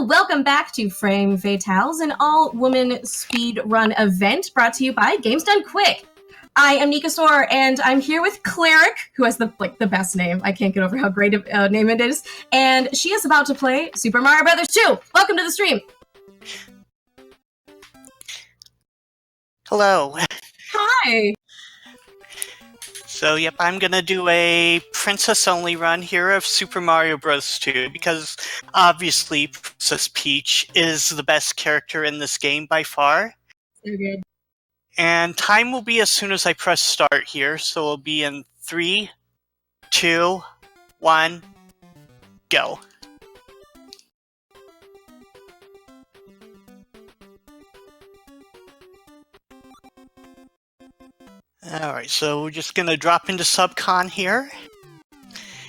Hello, welcome back to Frame Fatales, an all-woman speedrun event brought to you by Games Done Quick. I am Nika Sor, and I'm here with Claireic, who has the best name. I can't get over how great a name it is. And she is about to play Super Mario Bros. 2. Welcome to the stream. Hello. Hi. So, yep, I'm gonna do a princess-only run here of Super Mario Bros. 2, because obviously Princess Peach is the best character in this game by far. So good. And time will be as soon as I press start here, so it'll be in 3, 2, 1, go. Alright, so we're just gonna drop into Subcon here.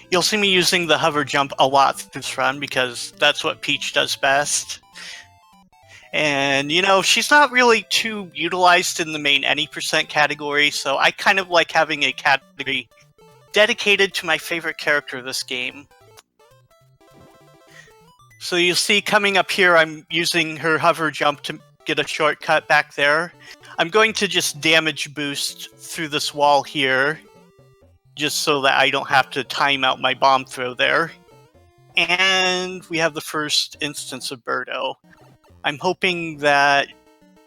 You'll see me using the hover jump a lot through this run because that's what Peach does best. And, you know, she's not really too utilized in the main any percent category, so I kind of like having a category dedicated to my favorite character of this game. So you'll see coming up here, I'm using her hover jump to get a shortcut back there. I'm going to just damage boost through this wall here, just so that I don't have to time out my bomb throw there. And we have the first instance of Birdo. I'm hoping that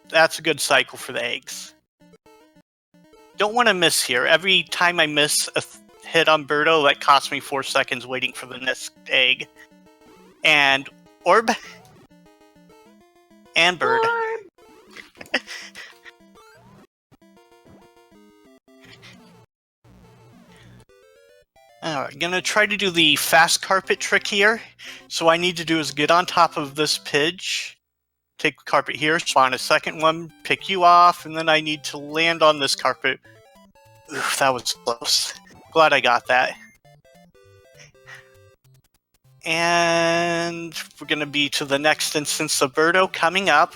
that's a good cycle for the eggs. Don't want to miss here. Every time I miss a hit on Birdo, that costs me 4 seconds waiting for the next egg. And orb. And bird. Orb. Alright, gonna try to do the fast carpet trick here. So what I need to do is get on top of this pidge, take the carpet here, spawn a second one, pick you off, and then I need to land on this carpet. Oof, that was close. Glad I got that. And we're gonna be to the next instance of Birdo coming up.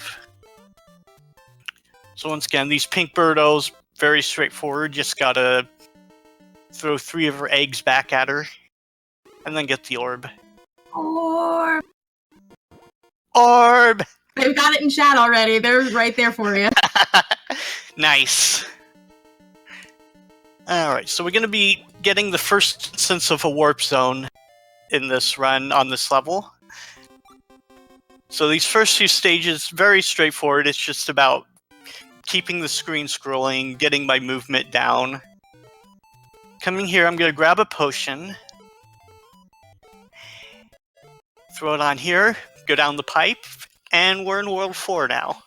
So once again, these pink Birdos, very straightforward, just gotta throw 3 of her eggs back at her, and then get the orb. Orb. Orb! They've got it in chat already. They're right there for you. Nice. Alright, so we're going to be getting the first instance of a warp zone in this run on this level. So these first few stages, very straightforward. It's just about keeping the screen scrolling, getting my movement down. Coming here, I'm going to grab a potion, throw it on here, go down the pipe, and we're in World 4 now.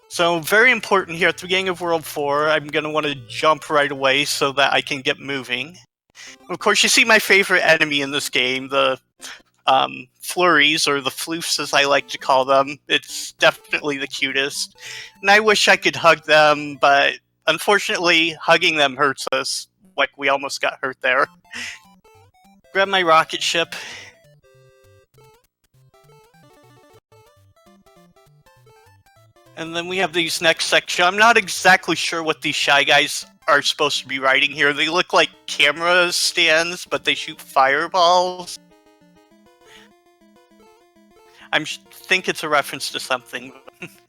So very important here at the beginning of World 4, I'm going to want to jump right away so that I can get moving. Of course, you see my favorite enemy in this game, the flurries, or the floofs as I like to call them. It's definitely the cutest. And I wish I could hug them, but unfortunately, hugging them hurts us. Like, we almost got hurt there. Grab my rocket ship. And then we have these next section. I'm not exactly sure what these Shy Guys are supposed to be riding here. They look like camera stands, but they shoot fireballs. I think it's a reference to something.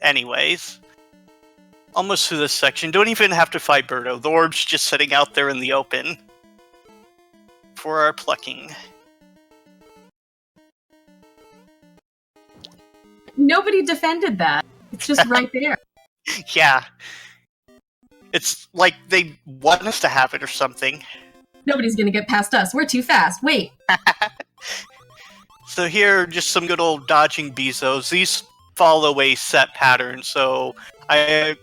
Anyways. Almost through this section. Don't even have to fight Birdo. The orb's just sitting out there in the open for our plucking. Nobody defended that. It's just right there. Yeah. It's like they want us to have it or something. Nobody's gonna get past us. We're too fast. Wait. So here, just some good old dodging Bezos. These follow a set pattern, so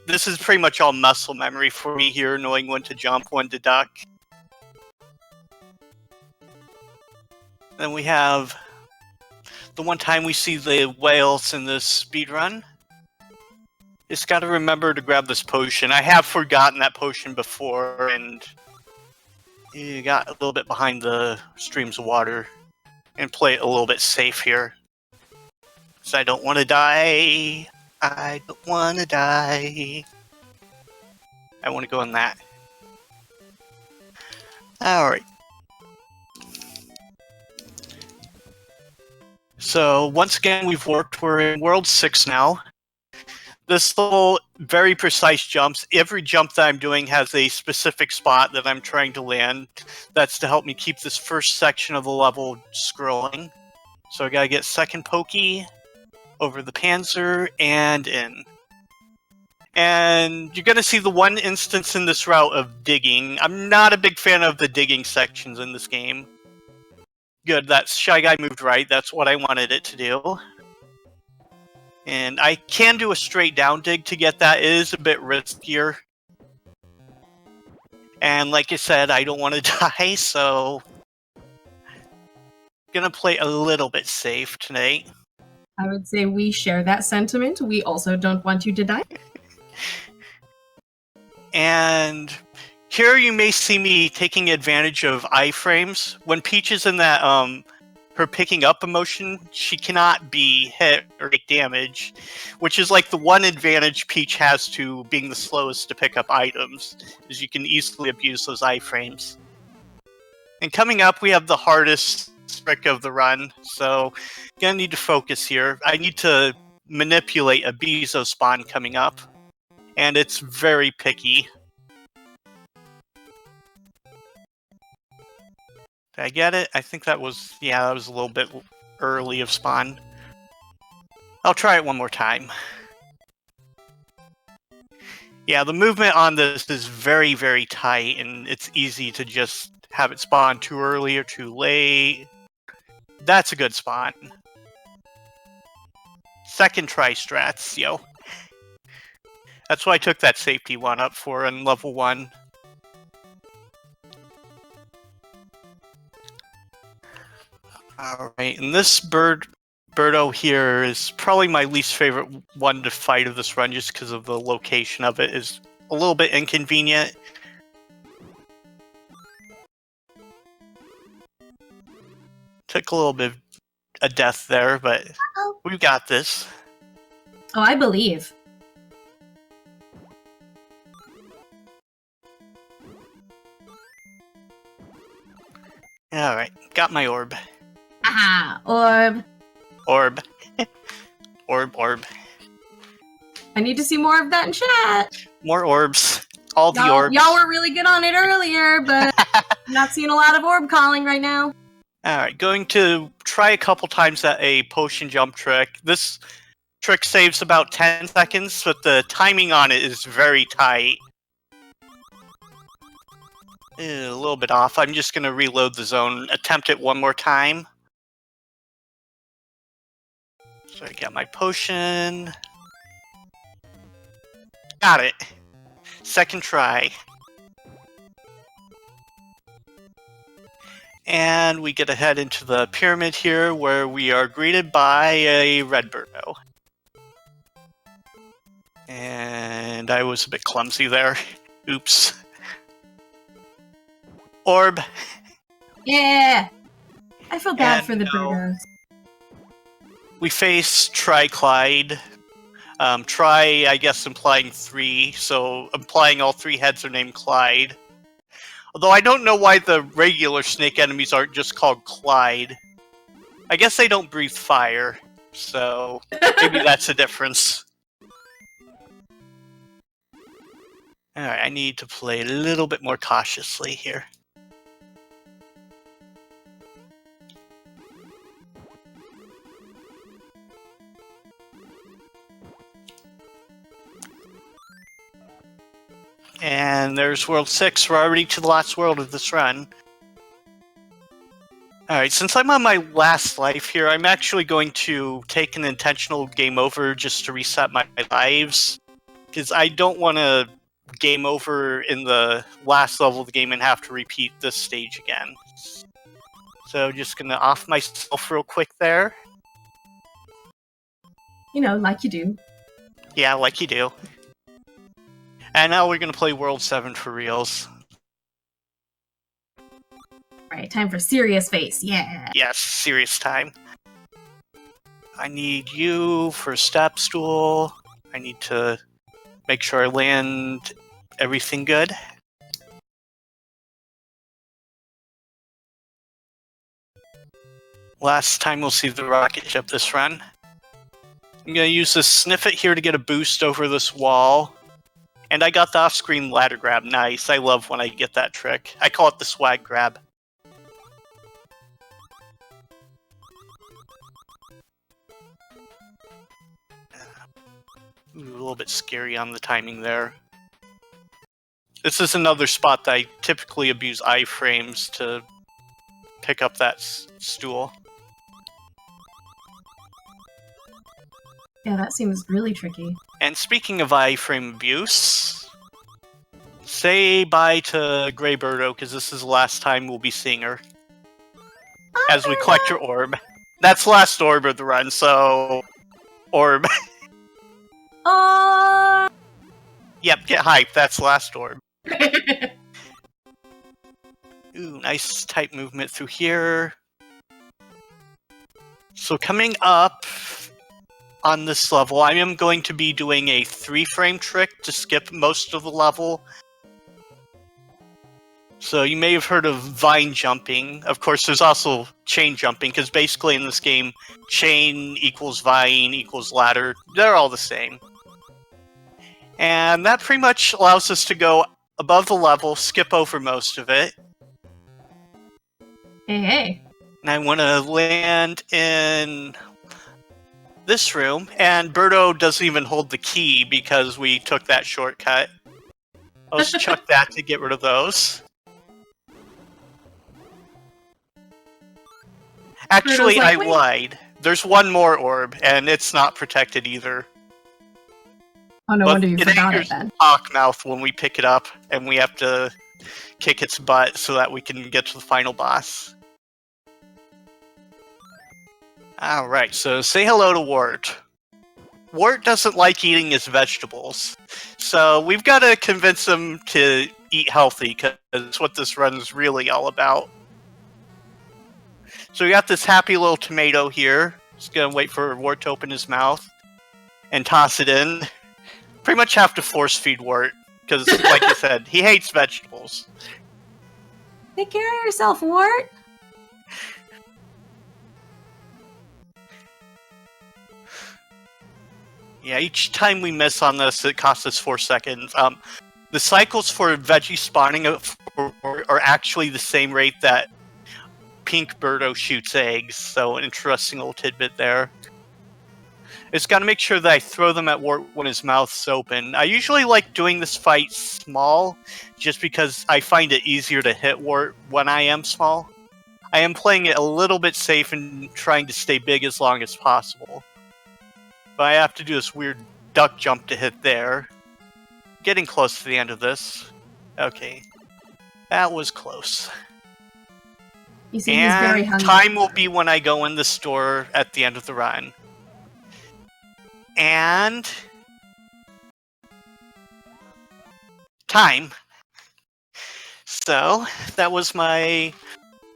this is pretty much all muscle memory for me here, knowing when to jump, when to duck. Then we have the one time we see the whales in this speedrun. Just gotta remember to grab this potion. I have forgotten that potion before, and you got a little bit behind the streams of water. And play it a little bit safe here. Because I don't want to die. I don't want to die. I want to go on that. Alright. So once again, we're in World 6 now. This little, very precise jumps. Every jump that I'm doing has a specific spot that I'm trying to land. That's to help me keep this first section of the level scrolling. So I gotta get second pokey, over the Panzer, and in. And you're gonna see the one instance in this route of digging. I'm not a big fan of the digging sections in this game. Good, that Shy Guy moved right. That's what I wanted it to do. And I can do a straight down dig to get that. It is a bit riskier. And like I said, I don't want to die, so gonna play a little bit safe tonight. I would say we share that sentiment. We also don't want you to die. And here you may see me taking advantage of iframes. When Peach is in that her picking up emotion, she cannot be hit or take damage, which is like the one advantage Peach has to being the slowest to pick up items, is you can easily abuse those iframes. And coming up, we have the hardest trick of the run, so gonna need to focus here. I need to manipulate a Bezo spawn coming up, and it's very picky. Did I get it? I think that was, yeah, that was a little bit early of spawn. I'll try it one more time. Yeah, the movement on this is very, very tight, and it's easy to just have it spawn too early or too late. That's a good spawn. Second try strats, yo. That's why I took that safety one up for in level 1. Alright, and this Birdo here is probably my least favorite one to fight of this run, just because of the location of it is a little bit inconvenient. Took a little bit of a death there, but we've got this. Oh, I believe. Alright, got my orb. Ah, orb. Orb. Orb. I need to see more of that in chat. More orbs. All the orbs. Y'all were really good on it earlier, but I'm not seeing a lot of orb calling right now. Alright, going to try a couple times at a potion jump trick. This trick saves about 10 seconds, but the timing on it is very tight. A little bit off. I'm just going to reload the zone, attempt it one more time. So I got my potion. Got it. Second try. And we get to head into the pyramid here, where we are greeted by a red Birdo. And I was a bit clumsy there. Oops. Orb. Yeah. I feel bad for the Birdos. We face Tri-Clyde. Tri, I guess, implying 3, so implying all 3 heads are named Clyde. Although I don't know why the regular snake enemies aren't just called Clyde. I guess they don't breathe fire, so maybe that's a difference. Alright, I need to play a little bit more cautiously here. And there's World 6. We're already to the last world of this run. Alright, since I'm on my last life here, I'm actually going to take an intentional game over just to reset my lives. Because I don't want to game over in the last level of the game and have to repeat this stage again. So just going to off myself real quick there. You know, like you do. Yeah, like you do. And now we're going to play World 7 for reals. Alright, time for serious face, yeah. Yes, serious time. I need you for step stool. I need to make sure I land everything good. Last time we'll see the rocket ship this run. I'm going to use this sniffet here to get a boost over this wall. And I got the off-screen ladder grab. Nice. I love when I get that trick. I call it the swag grab. Ooh, a little bit scary on the timing there. This is another spot that I typically abuse iframes to pick up that stool. Yeah, that seems really tricky. And speaking of iframe abuse, say bye to Grey Birdo, because this is the last time we'll be seeing her. As we collect her orb. That's the last orb of the run, so... Orb. Yep, get hyped, that's the last orb. Ooh, nice tight movement through here. So coming up on this level, I am going to be doing a 3-frame trick to skip most of the level. So you may have heard of vine jumping. Of course, there's also chain jumping, because basically in this game, chain equals vine equals ladder. They're all the same. And that pretty much allows us to go above the level, skip over most of it. Hey. And I want to land in this room, and Birdo doesn't even hold the key because we took that shortcut. I'll just chuck that to get rid of those. Actually, I lied. There's one more orb, and it's not protected either. Oh, no wonder you forgot it then. Hawkmouth when we pick it up, and we have to kick its butt so that we can get to the final boss. Alright, so say hello to Wart. Wart doesn't like eating his vegetables, so we've got to convince him to eat healthy, because that's what this run's really all about. So we got this happy little tomato here. Just gonna wait for Wart to open his mouth and toss it in. Pretty much have to force feed Wart, because like I said, he hates vegetables. Take care of yourself, Wart. Yeah, each time we miss on this, it costs us 4 seconds. The cycles for veggie spawning are actually the same rate that Pink Birdo shoots eggs, so an interesting little tidbit there. It's got to make sure that I throw them at Wart when his mouth's open. I usually like doing this fight small, just because I find it easier to hit Wart when I am small. I am playing it a little bit safe and trying to stay big as long as possible. But I have to do this weird duck jump to hit there. Getting close to the end of this. Okay. That was close. You see, he's very hungry. Time will be when I go in the store at the end of the run. And... time. So, that was my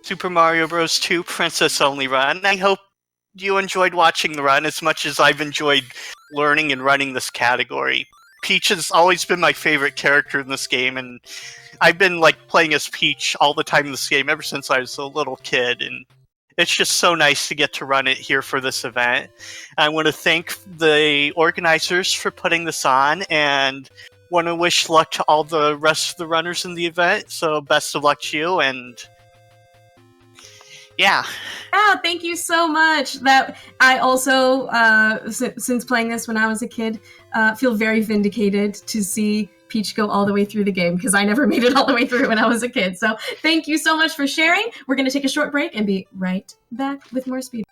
Super Mario Bros. 2 Princess Only run. I hope you enjoyed watching the run as much as I've enjoyed learning and running this category. Peach has always been my favorite character in this game, and I've been playing as Peach all the time in this game ever since I was a little kid, and it's just so nice to get to run it here for this event. I want to thank the organizers for putting this on, and want to wish luck to all the rest of the runners in the event, so best of luck to you, and yeah. Ah, thank you so much. That I also, since playing this when I was a kid, feel very vindicated to see Peach go all the way through the game, because I never made it all the way through when I was a kid. So thank you so much for sharing. We're going to take a short break and be right back with more speed.